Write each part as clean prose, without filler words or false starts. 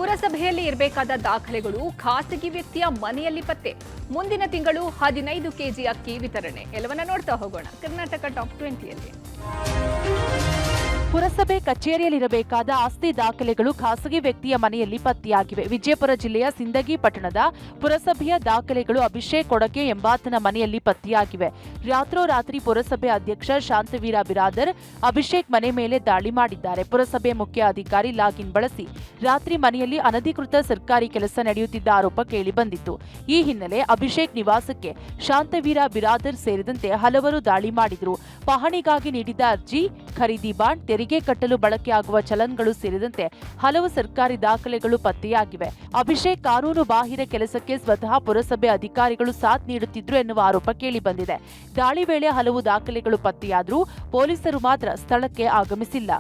ಪುರಸಭೆಯಲ್ಲಿ ಇರಬೇಕಾದ ದಾಖಲೆಗಳು ಖಾಸಗಿ ವ್ಯಕ್ತಿಯ ಮನೆಯಲ್ಲಿ ಪತ್ತೆ. ಮುಂದಿನ ತಿಂಗಳು 15 ಕೆಜಿ ಅಕ್ಕಿ ವಿತರಣೆ. ಎಲ್ಲವನ್ನ ನೋಡ್ತಾ ಹೋಗೋಣ ಕರ್ನಾಟಕ ಟಾಪ್ 20ಯಲ್ಲಿ. ಪುರಸಭೆ ಕಚೇರಿಯಲ್ಲಿರಬೇಕಾದ ಆಸ್ತಿ ದಾಖಲೆಗಳು ಖಾಸಗಿ ವ್ಯಕ್ತಿಯ ಮನೆಯಲ್ಲಿ ಪತ್ತೆಯಾಗಿವೆ. ವಿಜಯಪುರ ಜಿಲ್ಲೆಯ ಸಿಂದಗಿ ಪಟ್ಟಣದ ಪುರಸಭೆಯ ದಾಖಲೆಗಳು ಅಭಿಷೇಕ್ ಕೊಡಕೆ ಎಂಬಾತನ ಮನೆಯಲ್ಲಿ ಪತ್ತೆಯಾಗಿವೆ. ರಾತ್ರೋರಾತ್ರಿ ಪುರಸಭೆ ಅಧ್ಯಕ್ಷ ಶಾಂತವೀರ ಬಿರಾದರ್ ಅಭಿಷೇಕ್ ಮನೆ ಮೇಲೆ ದಾಳಿ ಮಾಡಿದ್ದಾರೆ. ಪುರಸಭೆ ಮುಖ್ಯ ಅಧಿಕಾರಿ ಲಾಗಿನ್ ಬಳಸಿ ರಾತ್ರಿ ಮನೆಯಲ್ಲಿ ಅನಧಿಕೃತ ಸರ್ಕಾರಿ ಕೆಲಸ ನಡೆಯುತ್ತಿದ್ದ ಆರೋಪ ಕೇಳಿಬಂದಿತ್ತು. ಈ ಹಿನ್ನೆಲೆ ಅಭಿಷೇಕ್ ನಿವಾಸಕ್ಕೆ ಶಾಂತವೀರ ಬಿರಾದರ್ ಸೇರಿದಂತೆ ಹಲವರು ದಾಳಿ ಮಾಡಿದರು. ಪಹಣಿಗಾಗಿ ನೀಡಿದ ಅರ್ಜಿ, ಖರೀದಿ ಬಾಂಡ್, ತೆರಿಗೆ ಕಟ್ಟಲು ಬಳಕೆಯಾಗುವ ಚಲನ್ಗಳು ಸೇರಿದಂತೆ ಹಲವು ಸರ್ಕಾರಿ ದಾಖಲೆಗಳು ಪತ್ತೆಯಾಗಿವೆ. ಅಭಿಷೇಕ್ ಕಾನೂನು ಬಾಹಿರ ಕೆಲಸಕ್ಕೆ ಸ್ವತಃ ಪುರಸಭೆ ಅಧಿಕಾರಿಗಳು ಸಾಥ್ ನೀಡುತ್ತಿದ್ರು ಎನ್ನುವ ಆರೋಪ ಕೇಳಿಬಂದಿದೆ. ದಾಳಿ ವೇಳೆ ಹಲವು ದಾಖಲೆಗಳು ಪತ್ತೆಯಾದರೂ ಪೊಲೀಸರು ಮಾತ್ರ ಸ್ಥಳಕ್ಕೆ ಆಗಮಿಸಿಲ್ಲ.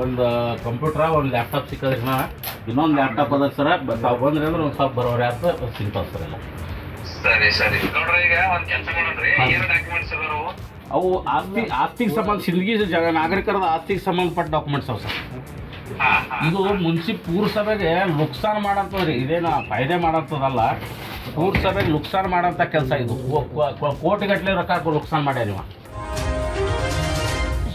ಒಂದು ಕಂಪ್ಯೂಟರ್, ಒಂದು ಲ್ಯಾಪ್ಟಾಪ್ ಸಿಕ್ಕೋದ್ರಿಂದ ಇನ್ನೊಂದು ಲ್ಯಾಪ್ಟಾಪ್ ಅದ ಸರ. ಬಂದ್ರಿ ಅಂದ್ರೆ ಒಂದು ಸ್ವಲ್ಪ ಬರೋರಿ ಅಂತ ಸಿಗ್ತಾವ ಸರ್ ಎಲ್ಲ. ಸರಿ ನೋಡ್ರಿ, ಈಗ ಒಂದ್ ಕೆಲಸ ಮಾಡೋಣ್ರಿ. ಏನು ಡಾಕ್ಯುಮೆಂಟ್ಸ್ ಅದಾರು? ಅವು ಆಸ್ತಿಗೆ ಸಂಬಂಧ ಸಿಂದಗಿ ನಾಗರಿಕರದ ಆಸ್ತಿಗೆ ಸಂಬಂಧಪಟ್ಟ ಡಾಕ್ಯುಮೆಂಟ್ಸ್ ಅವ ಸರ್. ಇದು ಪುರಸಭೆಗೆ ನುಕ್ಸಾನ್ ಮಾಡಂತದ್ರಿ, ಇದೇನು ಫಾಯ್ದೆ ಮಾಡಂತದಲ್ಲ. ಪುರಸಭೆಗೆ ನುಕ್ಸಾನ್ ಮಾಡಂತ ಕೆಲಸ ಇದು. ಕೋಟಿಗಟ್ಟಲೆ ರೊಕ್ಕ ನುಕ್ಸಾನ್ ಮಾಡ್ಯಾರ ಇವ.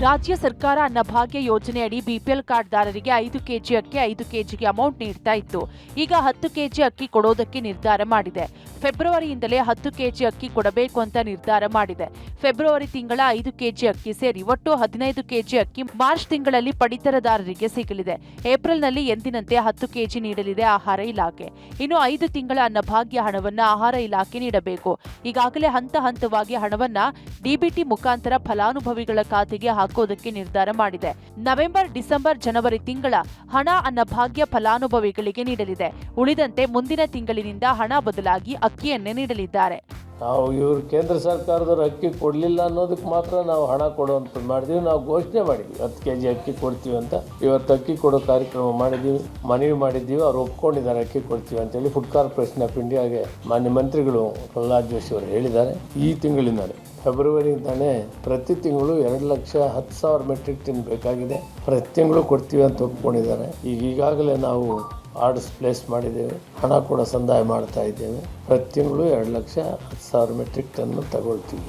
ರಾಜ್ಯ ಸರ್ಕಾರ ಅನ್ನಭಾಗ್ಯ ಯೋಜನೆಯಡಿ ಬಿಪಿಎಲ್ ಕಾರ್ಡ್ದಾರರಿಗೆ 5 ಕೆಜಿ ಅಕ್ಕಿ 5 ಕೆಜಿಗೆ ಅಮೌಂಟ್ ನೀಡ್ತಾ ಇತ್ತು. ಈಗ 10 ಕೆಜಿ ಅಕ್ಕಿ ಕೊಡೋದಕ್ಕೆ ನಿರ್ಧಾರ ಮಾಡಿದೆ. ಫೆಬ್ರವರಿಯಿಂದಲೇ 10 ಕೆಜಿ ಅಕ್ಕಿ ಕೊಡಬೇಕು ಅಂತ ನಿರ್ಧಾರ ಮಾಡಿದೆ. ಫೆಬ್ರವರಿ ತಿಂಗಳ 5 ಕೆಜಿ ಅಕ್ಕಿ ಸೇರಿ ಒಟ್ಟು 15 ಕೆಜಿ ಅಕ್ಕಿ ಮಾರ್ಚ್ ತಿಂಗಳಲ್ಲಿ ಪಡಿತರದಾರರಿಗೆ ಸಿಗಲಿದೆ. ಏಪ್ರಿಲ್ನಲ್ಲಿ ಎಂದಿನಂತೆ 10 ಕೆಜಿ ನೀಡಲಿದೆ ಆಹಾರ ಇಲಾಖೆ. ಇನ್ನು 5 ತಿಂಗಳ ಅನ್ನಭಾಗ್ಯ ಹಣವನ್ನ ಆಹಾರ ಇಲಾಖೆ ನೀಡಬೇಕು. ಈಗಾಗಲೇ ಹಂತ ಹಂತವಾಗಿ ಹಣವನ್ನ ಡಿಬಿಟಿ ಮುಖಾಂತರ ಫಲಾನುಭವಿಗಳ ಖಾತೆಗೆ ಹಾಕೋದಕ್ಕೆ ನಿರ್ಧಾರ ಮಾಡಿದೆ. ನವೆಂಬರ್, ಡಿಸೆಂಬರ್, ಜನವರಿ ತಿಂಗಳ ಹಣ ಅನ್ನಭಾಗ್ಯ ಫಲಾನುಭವಿಗಳಿಗೆ ನೀಡಲಿದೆ. ಉಳಿದಂತೆ ಮುಂದಿನ ತಿಂಗಳಿನಿಂದ ಹಣ ಬದಲಾಗಿ ಅಕ್ಕಿಯನ್ನೇ ನೀಡಲಿದ್ದಾರೆ. ನಾವು ಇವರು ಕೇಂದ್ರ ಸರ್ಕಾರದವ್ರು ಅಕ್ಕಿ ಕೊಡಲಿಲ್ಲ ಅನ್ನೋದಕ್ಕೆ ಮಾತ್ರ ನಾವು ಹಣ ಕೊಡುವಂಥದ್ದು ಮಾಡಿದ್ದೀವಿ. ನಾವು ಘೋಷಣೆ ಮಾಡಿದ್ವಿ 10 ಕೆಜಿ ಅಕ್ಕಿ ಕೊಡ್ತೀವಿ ಅಂತ. ಇವತ್ತು ಅಕ್ಕಿ ಕೊಡೋ ಕಾರ್ಯಕ್ರಮ ಮಾಡಿದ್ದೀವಿ, ಮನವಿ ಮಾಡಿದ್ದೀವಿ. ಅವ್ರು ಒಪ್ಕೊಂಡಿದ್ದಾರೆ ಅಕ್ಕಿ ಕೊಡ್ತೀವಿ ಅಂತೇಳಿ. ಫುಡ್ ಕಾರ್ಪೊರೇಷನ್ ಆಫ್ ಇಂಡಿಯಾಗೆ ಮಾನ್ಯ ಮಂತ್ರಿಗಳು ಪ್ರಹ್ಲಾದ್ ಜೋಶಿ ಅವರು ಹೇಳಿದ್ದಾರೆ. ಈ ತಿಂಗಳಿಂದಾನೆ ಫೆಬ್ರವರಿಯಿಂದಾನೆ ಪ್ರತಿ ತಿಂಗಳು 2,10,000 ಮೆಟ್ರಿಕ್ ಟನ್ ಬೇಕಾಗಿದೆ. ಪ್ರತಿ ತಿಂಗಳು ಕೊಡ್ತೀವಿ ಅಂತ ಒಪ್ಕೊಂಡಿದ್ದಾರೆ. ಈಗಾಗಲೇ ನಾವು ಆರ್ಡರ್ಸ್ ಪ್ಲೇಸ್ ಮಾಡಿದ್ದೇವೆ. ಹಣ ಕೂಡ ಸಂದಾಯ ಮಾಡ್ತಾ ಇದ್ದೇವೆ. ಪ್ರತಿ ತಿಂಗಳು 2,10,000 ಮೆಟ್ರಿಕ್ ಟನ್ ತಗೊಳ್ತೀವಿ.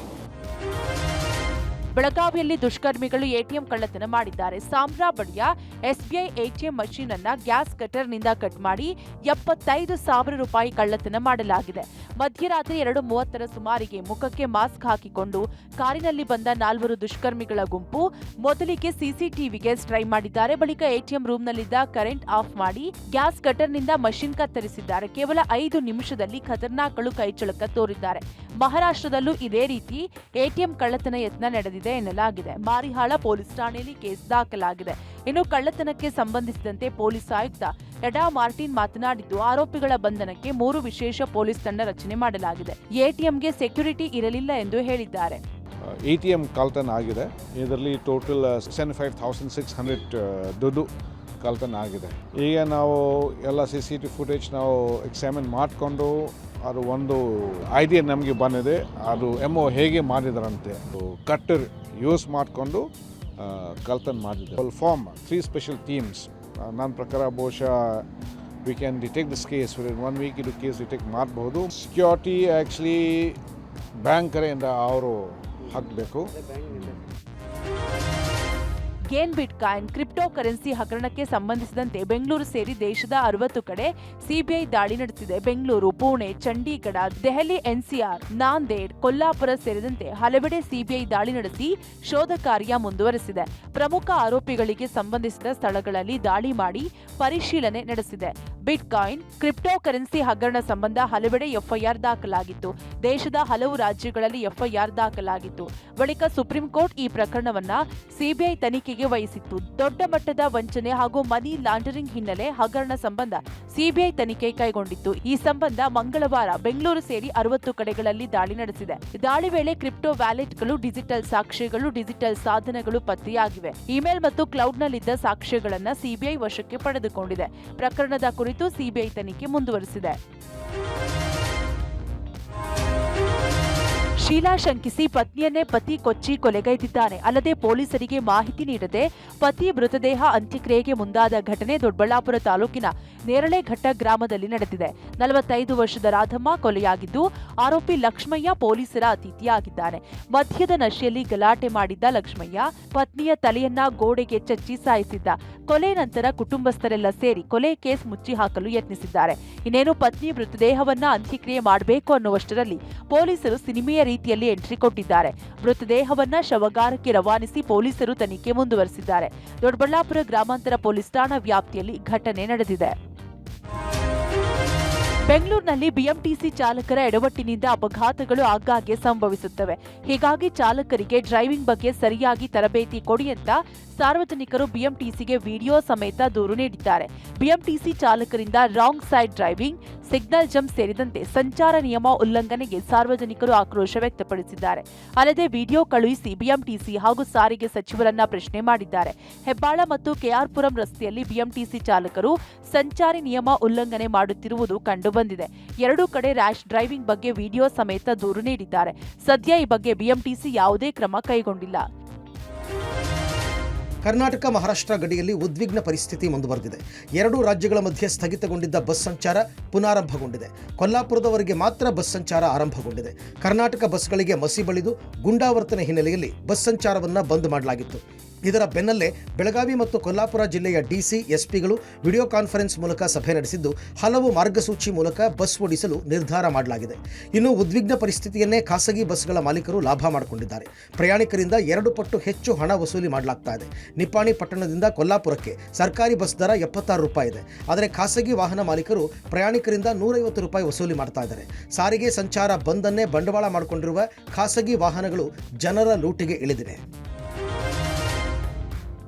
ಬೆಳಗಾವಿಯಲ್ಲಿ ದುಷ್ಕರ್ಮಿಗಳು ಎಟಿಎಂ ಕಳ್ಳತನ ಮಾಡಿದ್ದಾರೆ. ಸಾಂಬ್ರಾ ಬಳಿಯ ಎಸ್ಬಿಐ ಎಟಿಎಂ ಮಷೀನ್ ಅನ್ನ ಗ್ಯಾಸ್ ಕಟರ್ನಿಂದ ಕಟ್ ಮಾಡಿ 75,000 ರೂಪಾಯಿ ಕಳ್ಳತನ ಮಾಡಲಾಗಿದೆ. ಮಧ್ಯರಾತ್ರಿ 2:30 ಸುಮಾರಿಗೆ ಮುಖಕ್ಕೆ ಮಾಸ್ಕ್ ಹಾಕಿಕೊಂಡು ಕಾರಿನಲ್ಲಿ ಬಂದ 4 ದುಷ್ಕರ್ಮಿಗಳ ಗುಂಪು ಮೊದಲಿಗೆ ಸಿಸಿಟಿವಿಗೆ ಸ್ಟ್ರೈ ಮಾಡಿದ್ದಾರೆ. ಬಳಿಕ ಎಟಿಎಂ ರೂಮ್ನಲ್ಲಿದ್ದ ಕರೆಂಟ್ ಆಫ್ ಮಾಡಿ ಗ್ಯಾಸ್ ಕಟರ್ನಿಂದ ಮಷೀನ್ ಕತ್ತರಿಸಿದ್ದಾರೆ. ಕೇವಲ 5 ನಿಮಿಷದಲ್ಲಿ ಖತರ್ನಾಕ್ಗಳು ಕೈಚಳಕ ತೋರಿದ್ದಾರೆ. ಮಹಾರಾಷ್ಟ್ರದಲ್ಲೂ ಇದೇ ರೀತಿ ಎಟಿಎಂ ಕಳ್ಳತನ ಯತ್ನ ನಡೆದಿದೆ ಎನ್ನಲಾಗಿದೆ. ಮಾರಿಹಾಳ ಪೊಲೀಸ್ ಠಾಣೆಯಲ್ಲಿ ಕೇಸ್ ದಾಖಲಾಗಿದೆ. ಇನ್ನು ಕಳ್ಳತನಕ್ಕೆ ಸಂಬಂಧಿಸಿದಂತೆ ಪೊಲೀಸ್ ಆಯುಕ್ತ ಎಡಾ ಮಾರ್ಟಿನ್ ಮಾತನಾಡಿದ್ದು, ಆರೋಪಿಗಳ ಬಂಧನಕ್ಕೆ 3 ವಿಶೇಷ ಪೊಲೀಸ್ ತಂಡ ರಚನೆ ಮಾಡಲಾಗಿದೆ. ಎಟಿಎಂಗೆ ಸೆಕ್ಯೂರಿಟಿ ಇರಲಿಲ್ಲ ಎಂದು ಹೇಳಿದ್ದಾರೆ. ಎಟಿಎಂ ಕಳ್ಳತನ ಆಗಿದೆ. ಇದರಲ್ಲಿ ಟೋಟಲ್ 65,600 ದುಡ್ಡು ಕಳ್ಳತನ ಆಗಿದೆ. ಈಗ ನಾವು ಎಲ್ಲ CCTV ಫುಟೇಜ್ ನಾವು ಎಕ್ಸಾಮಿನ್ ಮಾಡಿಕೊಂಡು ಅದು ಒಂದು ಐಡಿಯಾ ನಮಗೆ ಬಂದಿದೆ. ಅದು ಹೇಗೆ ಮಾಡಿದಾರಂತೆ ಕಟ್ಟರ್ ಯೂಸ್ ಮಾಡಿಕೊಂಡು ಕಳ್ಳತನ ಮಾಡಿದೆ. Form 3 special teams. ನನ್ನ ಪ್ರಕಾರ ಬಹುಶಃ we can detect this case within 1 week. ಇದು ಕೇಸ್ ಡಿಟೆಕ್ಟ್ ಮಾಡಬಹುದು. ಸೆಕ್ಯೂರಿಟಿ ಆ್ಯಕ್ಚುಲಿ ಬ್ಯಾಂಕ್ ಕಡೆಯಿಂದ ಅವರು ಹಾಕಬೇಕು. ಗೇನ್ ಬಿಟ್ಕಾಯಿನ್ ಕ್ರಿಪ್ಟೋ ಕರೆನ್ಸಿ ಹಗರಣಕ್ಕೆ ಸಂಬಂಧಿಸಿದಂತೆ ಬೆಂಗಳೂರು ಸೇರಿ ದೇಶದ 60 ಕಡೆ ಸಿಬಿಐ ದಾಳಿ ನಡೆಸಿದೆ. ಬೆಂಗಳೂರು, ಪುಣೆ, ಚಂಡೀಗಢ, ದೆಹಲಿ, NCR, ನಾಂದೇಡ್, ಕೊಲ್ಲಾಪುರ ಸೇರಿದಂತೆ ಹಲವೆಡೆ ಸಿಬಿಐ ದಾಳಿ ನಡೆಸಿ ಶೋಧ ಕಾರ್ಯ ಮುಂದುವರೆಸಿದೆ. ಪ್ರಮುಖ ಆರೋಪಿಗಳಿಗೆ ಸಂಬಂಧಿಸಿದ ಸ್ಥಳಗಳಲ್ಲಿ ದಾಳಿ ಮಾಡಿ ಪರಿಶೀಲನೆ ನಡೆಸಿದೆ. ಬಿಟ್ಕಾಯಿನ್ ಕ್ರಿಪ್ಟೋ ಕರೆನ್ಸಿ ಹಗರಣ ಸಂಬಂಧ ಹಲವೆಡೆ ಎಫ್ಐಆರ್ ದಾಖಲಾಗಿತ್ತು. ದೇಶದ ಹಲವು ರಾಜ್ಯಗಳಲ್ಲಿ ಎಫ್ಐಆರ್ ದಾಖಲಾಗಿತ್ತು. ಬಳಿಕ ಸುಪ್ರೀಂ ಕೋರ್ಟ್ ಈ ಪ್ರಕರಣವನ್ನ ಸಿಬಿಐ ತನಿಖೆಗೆ ವಹಿಸಿತ್ತು. ದೊಡ್ಡ ಮಟ್ಟದ ವಂಚನೆ ಹಾಗೂ ಮನಿ ಲಾಂಡರಿಂಗ್ ಹಿನ್ನೆಲೆ ಹಗರಣ ಸಂಬಂಧ ಸಿಬಿಐ ತನಿಖೆ ಕೈಗೊಂಡಿತ್ತು. ಈ ಸಂಬಂಧ ಮಂಗಳವಾರ ಬೆಂಗಳೂರು ಸೇರಿ 60 ಕಡೆಗಳಲ್ಲಿ ದಾಳಿ ನಡೆಸಿದೆ. ದಾಳಿ ವೇಳೆ ಕ್ರಿಪ್ಟೋ ವ್ಯಾಲೆಟ್ಗಳು, ಡಿಜಿಟಲ್ ಸಾಕ್ಷ್ಯಗಳು, ಡಿಜಿಟಲ್ ಸಾಧನಗಳು ಪತ್ತೆಯಾಗಿವೆ. ಇಮೇಲ್ ಮತ್ತು ಕ್ಲೌಡ್ನಲ್ಲಿದ್ದ ಸಾಕ್ಷ್ಯಗಳನ್ನು ಸಿಬಿಐ ವಶಕ್ಕೆ ಪಡೆದುಕೊಂಡಿದೆ. ಪ್ರಕರಣದ ಕುರಿತು ಸಿಬಿಐ ತನಿಖೆ ಮುಂದುವರೆಸಿದೆ. ಶೀಲಾ ಶಂಕಿಸಿ ಪತ್ನಿಯನ್ನೇ ಪತಿ ಕೊಚ್ಚಿ ಕೊಲೆಗೈದಿದ್ದಾನೆ. ಅಲ್ಲದೆ ಪೊಲೀಸರಿಗೆ ಮಾಹಿತಿ ನೀಡದೆ ಪತಿ ಮೃತದೇಹ ಅಂತ್ಯಕ್ರಿಯೆಗೆ ಮುಂದಾದ ಘಟನೆ ದೊಡ್ಡಬಳ್ಳಾಪುರ ತಾಲೂಕಿನ ನೇರಳೆಘಟ್ಟ ಗ್ರಾಮದಲ್ಲಿ ನಡೆದಿದೆ. 45 ವರ್ಷದ ರಾಧಮ್ಮ ಕೊಲೆಯಾಗಿದ್ದು, ಆರೋಪಿ ಲಕ್ಷ್ಮಯ್ಯ ಪೊಲೀಸರ ಅತಿಥಿಯಾಗಿದ್ದಾನೆ. ಮದ್ಯದ ನಶೆಯಲ್ಲಿ ಗಲಾಟೆ ಮಾಡಿದ್ದ ಲಕ್ಷ್ಮಯ್ಯ ಪತ್ನಿಯ ತಲೆಯನ್ನ ಗೋಡೆಗೆ ಚಚ್ಚಿ ಸಾಯಿಸಿದ್ದ. ಕೊಲೆ ನಂತರ ಕುಟುಂಬಸ್ಥರೆಲ್ಲ ಸೇರಿ ಕೊಲೆ ಕೇಸ್ ಮುಚ್ಚಿ ಹಾಕಲು ಯತ್ನಿಸಿದ್ದಾರೆ. ಇನ್ನೇನು ಪತ್ನಿ ಮೃತದೇಹವನ್ನ ಅಂತ್ಯಕ್ರಿಯೆ ಮಾಡಬೇಕು ಅನ್ನುವಷ್ಟರಲ್ಲಿ ಪೊಲೀಸರು ಸಿನಿಮೆಯ ರೀತಿಯಲ್ಲಿ ಎಂಟ್ರಿ ಕೊಟ್ಟಿದ್ದಾರೆ. ಮೃತದೇಹವನ್ನ ಶವಗಾರಕ್ಕೆ ರವಾನಿಸಿ ಪೊಲೀಸರು ತನಿಖೆ ಮುಂದುವರೆಸಿದ್ದಾರೆ. ದೊಡ್ಡಬಳ್ಳಾಪುರ ಗ್ರಾಮಾಂತರ ಪೊಲೀಸ್ ಠಾಣಾ ವ್ಯಾಪ್ತಿಯಲ್ಲಿ ಘಟನೆ ನಡೆದಿದೆ. ಬೆಂಗಳೂರಿನಲ್ಲಿ ಬಿಎಂಟಿಸಿ ಚಾಲಕರ ಎಡವಟ್ಟಿನಿಂದ ಅಪಘಾತಗಳು ಆಗಾಗ್ಗೆ ಸಂಭವಿಸುತ್ತವೆ. ಹೀಗಾಗಿ ಚಾಲಕರಿಗೆ ಡ್ರೈವಿಂಗ್ ಬಗ್ಗೆ ಸರಿಯಾಗಿ ತರಬೇತಿ ಕೊಡಿ ಅಂತ ಸಾರ್ವಜನಿಕರು ಬಿಎಂಟಿಸಿಗೆ ವಿಡಿಯೋ ಸಮೇತ ದೂರು ನೀಡಿದ್ದಾರೆ. ಬಿಎಂಟಿಸಿ ಚಾಲಕರಿಂದ wrong side driving, signal jump ಸೇರಿದಂತೆ ಸಂಚಾರ ನಿಯಮ ಉಲ್ಲಂಘನೆಗೆ ಸಾರ್ವಜನಿಕರು ಆಕ್ರೋಶ ವ್ಯಕ್ತಪಡಿಸಿದ್ದಾರೆ. ಅಲ್ಲದೆ ವಿಡಿಯೋ ಕಳುಹಿಸಿ ಬಿಎಂಟಿಸಿ ಹಾಗೂ ಸಾರಿಗೆ ಸಚಿವರನ್ನ ಪ್ರಶ್ನೆ ಮಾಡಿದ್ದಾರೆ. ಹೆಬ್ಬಾಳ ಮತ್ತು ಕೆಆರ್ಪುರಂ ರಸ್ತೆಯಲ್ಲಿ ಬಿಎಂಟಿಸಿ ಚಾಲಕರು ಸಂಚಾರಿ ನಿಯಮ ಉಲ್ಲಂಘನೆ ಮಾಡುತ್ತಿರುವುದು ಕಂಡುಬಂದಿದೆ. ಎರಡೂ ಕಡೆ ರ್ಯಾಶ್ ಡ್ರೈವಿಂಗ್ ಬಗ್ಗೆ ವಿಡಿಯೋ ಸಮೇತ ದೂರು ನೀಡಿದ್ದಾರೆ. ಸದ್ಯ ಈ ಬಗ್ಗೆ ಬಿಎಂಟಿಸಿ ಯಾವುದೇ ಕ್ರಮ ಕೈಗೊಂಡಿಲ್ಲ. ಕರ್ನಾಟಕ ಮಹಾರಾಷ್ಟ್ರ ಗಡಿಯಲ್ಲಿ ಉದ್ವಿಗ್ನ ಪರಿಸ್ಥಿತಿ ಮುಂದುವರೆದಿದೆ. ಎರಡೂ ರಾಜ್ಯಗಳ ಮಧ್ಯೆ ಸ್ಥಗಿತಗೊಂಡಿದ್ದ ಬಸ್ ಸಂಚಾರ ಪುನಾರಂಭಗೊಂಡಿದೆ. ಕೊಲ್ಲಾಪುರದವರೆಗೆ ಮಾತ್ರ ಬಸ್ ಸಂಚಾರ ಆರಂಭಗೊಂಡಿದೆ. ಕರ್ನಾಟಕ ಬಸ್ಗಳಿಗೆ ಮಸಿ ಬಳಿದು ಗುಂಡಾವರ್ತನೆ ಹಿನ್ನೆಲೆಯಲ್ಲಿ ಬಸ್ ಸಂಚಾರವನ್ನು ಬಂದ್ ಮಾಡಲಾಗಿತ್ತು. ಇದರ ಬೆನ್ನಲ್ಲೇ ಬೆಳಗಾವಿ ಮತ್ತು ಕೊಲ್ಲಾಪುರ ಜಿಲ್ಲೆಯ ಡಿಸಿ, ಎಸ್ಪಿಗಳು ವಿಡಿಯೋ ಕಾನ್ಫರೆನ್ಸ್ ಮೂಲಕ ಸಭೆ ನಡೆಸಿದ್ದು ಹಲವು ಮಾರ್ಗಸೂಚಿ ಮೂಲಕ ಬಸ್ ಓಡಿಸಲು ನಿರ್ಧಾರ ಮಾಡಲಾಗಿದೆ. ಇನ್ನು ಉದ್ವಿಗ್ನ ಪರಿಸ್ಥಿತಿಯನ್ನೇ ಖಾಸಗಿ ಬಸ್ಗಳ ಮಾಲೀಕರು ಲಾಭ ಮಾಡಿಕೊಂಡಿದ್ದಾರೆ. ಪ್ರಯಾಣಿಕರಿಂದ 2 ಪಟ್ಟು ಹೆಚ್ಚು ಹಣ ವಸೂಲಿ ಮಾಡಲಾಗ್ತಾ ಇದೆ. ನಿಪ್ಪಾಣಿ ಪಟ್ಟಣದಿಂದ ಕೊಲ್ಲಾಪುರಕ್ಕೆ ಸರ್ಕಾರಿ ಬಸ್ ದರ 76 ರೂಪಾಯಿ ಇದೆ. ಆದರೆ ಖಾಸಗಿ ವಾಹನ ಮಾಲೀಕರು ಪ್ರಯಾಣಿಕರಿಂದ 150 ರೂಪಾಯಿ ವಸೂಲಿ ಮಾಡ್ತಾ ಇದ್ದಾರೆ. ಸಾರಿಗೆ ಸಂಚಾರ ಬಂದನ್ನೇ ಬಂಡವಾಳ ಮಾಡಿಕೊಂಡಿರುವ ಖಾಸಗಿ ವಾಹನಗಳು ಜನರ ಲೂಟಿಗೆ ಇಳಿದಿವೆ.